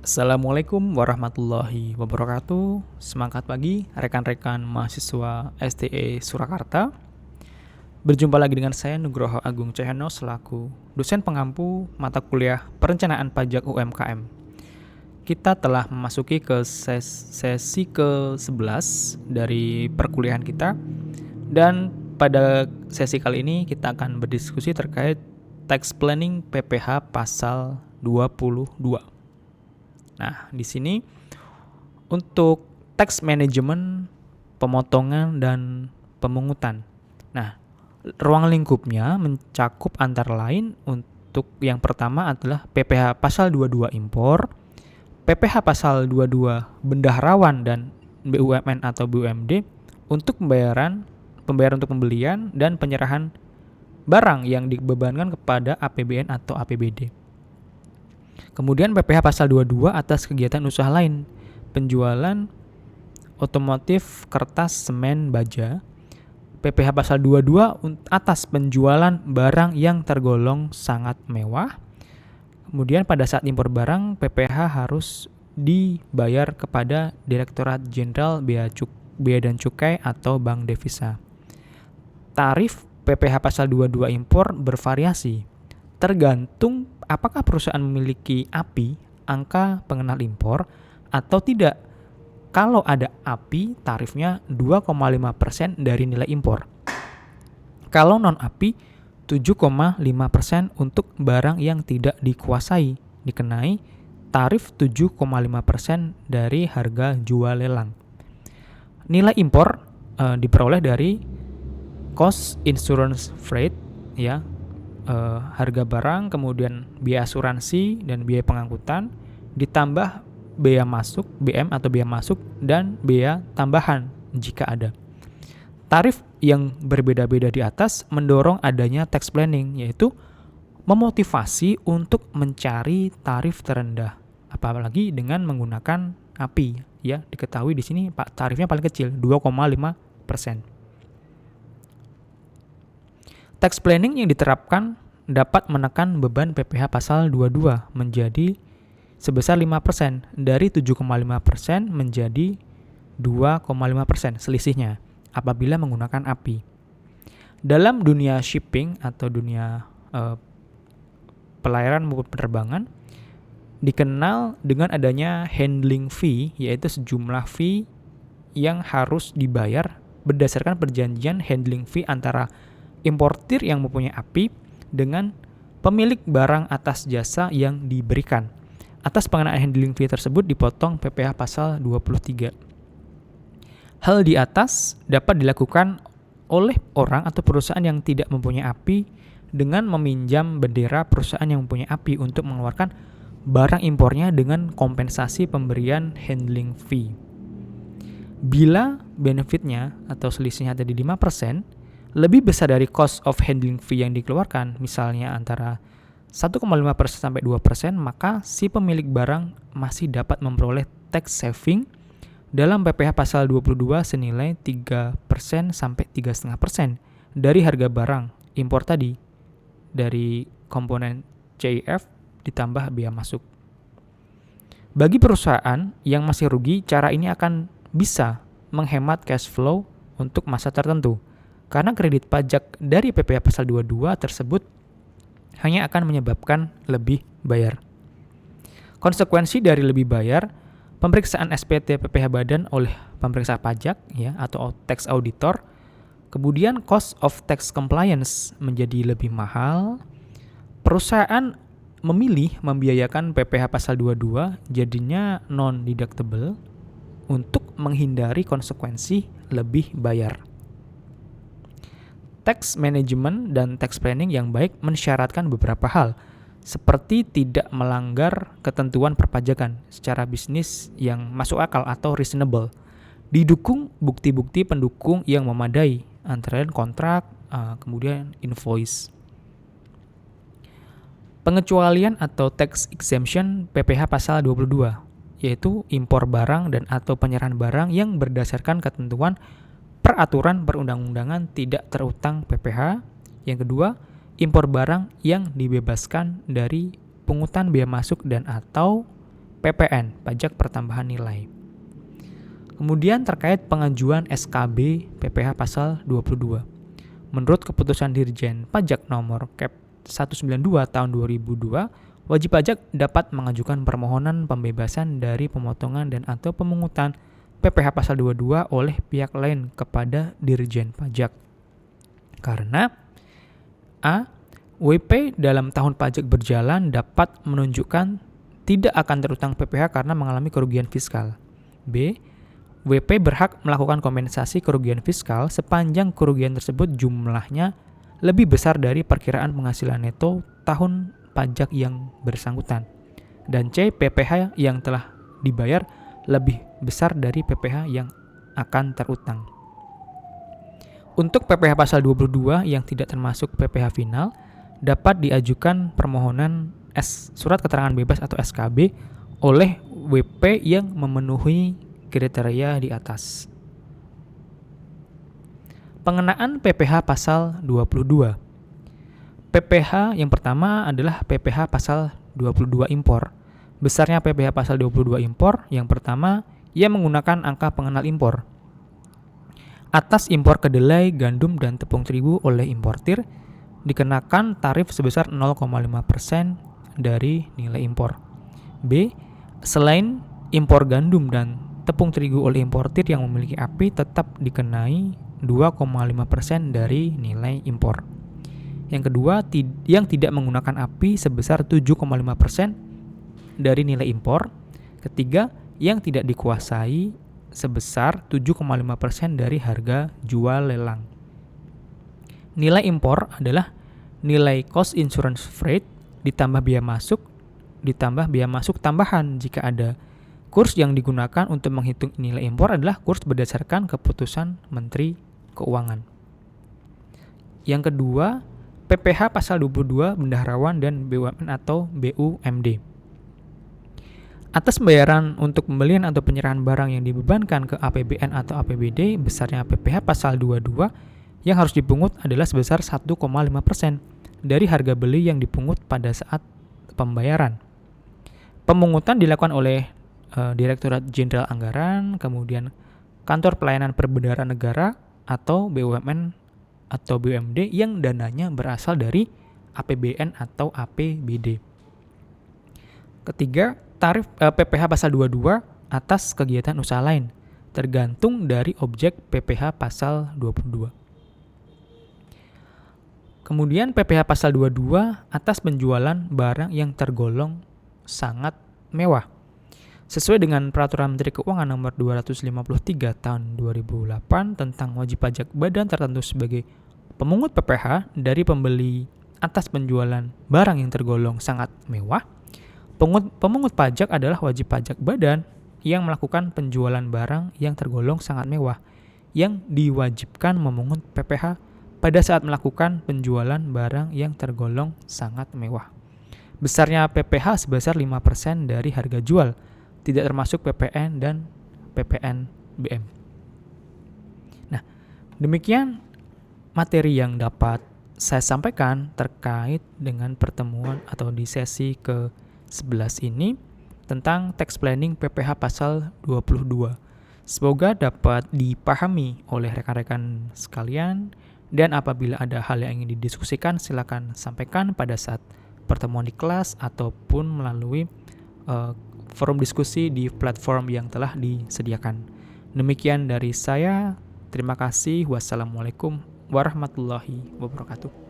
Assalamualaikum warahmatullahi wabarakatuh. Semangat pagi rekan-rekan mahasiswa STE Surakarta. Berjumpa lagi dengan saya Nugroho Agung Cahyono selaku dosen pengampu mata kuliah Perencanaan Pajak UMKM. Kita telah memasuki ke sesi ke-11 dari perkuliahan kita, dan pada sesi kali ini kita akan berdiskusi terkait tax planning PPh pasal 22. Nah, di sini untuk tax management, pemotongan dan pemungutan. Nah, ruang lingkupnya mencakup antara lain untuk yang pertama adalah PPh pasal 22 impor, PPh pasal 22 bendaharawan dan BUMN atau BUMD untuk pembayaran untuk pembelian dan penyerahan barang yang dibebankan kepada APBN atau APBD. Kemudian PPh pasal 22 atas kegiatan usaha lain, penjualan otomotif, kertas, semen, baja. PPh pasal 22 atas penjualan barang yang tergolong sangat mewah. Kemudian pada saat impor barang, PPh harus dibayar kepada Direktorat Jenderal Bea dan Cukai atau Bank Devisa. Tarif PPh pasal 22 impor bervariasi, tergantung apakah perusahaan memiliki API, angka pengenal impor, atau tidak. Kalau ada API, tarifnya 2,5% dari nilai impor. Kalau non-API, 7,5% untuk barang yang tidak dikuasai, dikenai tarif 7,5% dari harga jual lelang. Nilai impor diperoleh dari cost insurance freight, ya, harga barang, kemudian biaya asuransi dan biaya pengangkutan, ditambah bea masuk, BM atau biaya masuk, dan bea tambahan jika ada. Tarif yang berbeda-beda di atas mendorong adanya tax planning, yaitu memotivasi untuk mencari tarif terendah, apalagi dengan menggunakan API. Ya, diketahui di sini Pak tarifnya paling kecil 2,5%. Tax planning yang diterapkan dapat menekan beban PPh pasal 22 menjadi sebesar 5%, dari 7,5% menjadi 2,5% selisihnya apabila menggunakan API. Dalam dunia shipping atau dunia pelayaran maupun penerbangan, dikenal dengan adanya handling fee, yaitu sejumlah fee yang harus dibayar berdasarkan perjanjian handling fee antara importir yang mempunyai API dengan pemilik barang atas jasa yang diberikan. Atas pengenaan handling fee tersebut dipotong PPh pasal 23. Hal di atas dapat dilakukan oleh orang atau perusahaan yang tidak mempunyai API dengan meminjam bendera perusahaan yang mempunyai API untuk mengeluarkan barang impornya dengan kompensasi pemberian handling fee. Bila benefitnya atau selisihnya tadi 5%, lebih besar dari cost of handling fee yang dikeluarkan, misalnya antara 1,5% sampai 2%, maka si pemilik barang masih dapat memperoleh tax saving dalam PPh pasal 22 senilai 3% sampai 3,5% dari harga barang impor tadi, dari komponen CIF ditambah biaya masuk. Bagi perusahaan yang masih rugi, cara ini akan bisa menghemat cash flow untuk masa tertentu, karena kredit pajak dari PPh pasal 22 tersebut hanya akan menyebabkan lebih bayar. Konsekuensi dari lebih bayar, pemeriksaan SPT PPh badan oleh pemeriksa pajak, ya, atau tax auditor, kemudian cost of tax compliance menjadi lebih mahal. Perusahaan memilih membiayakan PPh pasal 22 jadinya non-deductible untuk menghindari konsekuensi lebih bayar. Tax management dan tax planning yang baik mensyaratkan beberapa hal, seperti tidak melanggar ketentuan perpajakan secara bisnis yang masuk akal atau reasonable, didukung bukti-bukti pendukung yang memadai, antara lain kontrak, kemudian invoice. Pengecualian atau tax exemption PPh pasal 22, yaitu impor barang dan atau penyerahan barang yang berdasarkan ketentuan peraturan perundang-undangan tidak terutang PPh. Yang kedua, impor barang yang dibebaskan dari pungutan bea masuk dan atau PPN, pajak pertambahan nilai. Kemudian terkait pengajuan SKB PPh pasal 22. Menurut keputusan Dirjen Pajak nomor Kep 192 tahun 2002, wajib pajak dapat mengajukan permohonan pembebasan dari pemotongan dan atau pemungutan PPh pasal 22 oleh pihak lain kepada Dirjen Pajak. Karena A. WP dalam tahun pajak berjalan dapat menunjukkan tidak akan terutang PPh karena mengalami kerugian fiskal. B. WP berhak melakukan kompensasi kerugian fiskal sepanjang kerugian tersebut jumlahnya lebih besar dari perkiraan penghasilan neto tahun pajak yang bersangkutan. Dan C. PPh yang telah dibayar lebih besar dari PPh yang akan terutang. Untuk PPh pasal 22 yang tidak termasuk PPh final, dapat diajukan permohonan surat keterangan bebas atau SKB oleh WP yang memenuhi kriteria di atas. Pengenaan PPh pasal 22. PPh yang pertama adalah PPh pasal 22 impor. Besarnya PPh pasal 22 impor, yang pertama, ia menggunakan angka pengenal impor. Atas impor kedelai, gandum, dan tepung terigu oleh importir, dikenakan tarif sebesar 0,5% dari nilai impor. B. Selain impor gandum dan tepung terigu oleh importir yang memiliki API tetap dikenai 2,5% dari nilai impor. Yang kedua, yang tidak menggunakan API sebesar 7,5% dari nilai impor. Ketiga, yang tidak dikuasai sebesar 7,5% dari harga jual lelang. Nilai impor adalah nilai cost insurance freight ditambah biaya masuk tambahan jika ada. Kurs yang digunakan untuk menghitung nilai impor adalah kurs berdasarkan keputusan Menteri Keuangan. Yang kedua, PPh pasal 22 bendaharawan dan BUMN atau BUMD. Atas pembayaran untuk pembelian atau penyerahan barang yang dibebankan ke APBN atau APBD, besarnya PPh pasal 22 yang harus dipungut adalah sebesar 1,5% dari harga beli yang dipungut pada saat pembayaran. Pemungutan dilakukan oleh Direktorat Jenderal Anggaran, kemudian Kantor Pelayanan Perbendaharaan Negara atau BUMN atau BUMD yang dananya berasal dari APBN atau APBD. Ketiga, tarif PPh pasal 22 atas kegiatan usaha lain tergantung dari objek PPh pasal 22. Kemudian PPh pasal 22 atas penjualan barang yang tergolong sangat mewah. Sesuai dengan Peraturan Menteri Keuangan Nomor 253 Tahun 2008 tentang wajib pajak badan tertentu sebagai pemungut PPh dari pembeli atas penjualan barang yang tergolong sangat mewah, pemungut pajak adalah wajib pajak badan yang melakukan penjualan barang yang tergolong sangat mewah yang diwajibkan memungut PPh pada saat melakukan penjualan barang yang tergolong sangat mewah. Besarnya PPh sebesar 5% dari harga jual, tidak termasuk PPN dan PPNBM. Nah, demikian materi yang dapat saya sampaikan terkait dengan pertemuan atau di sesi ke-11 ini tentang tax planning PPh pasal 22. Semoga dapat dipahami oleh rekan-rekan sekalian, dan apabila ada hal yang ingin didiskusikan silakan sampaikan pada saat pertemuan di kelas ataupun melalui forum diskusi di platform yang telah disediakan. Demikian dari saya. Terima kasih. Wassalamualaikum warahmatullahi wabarakatuh.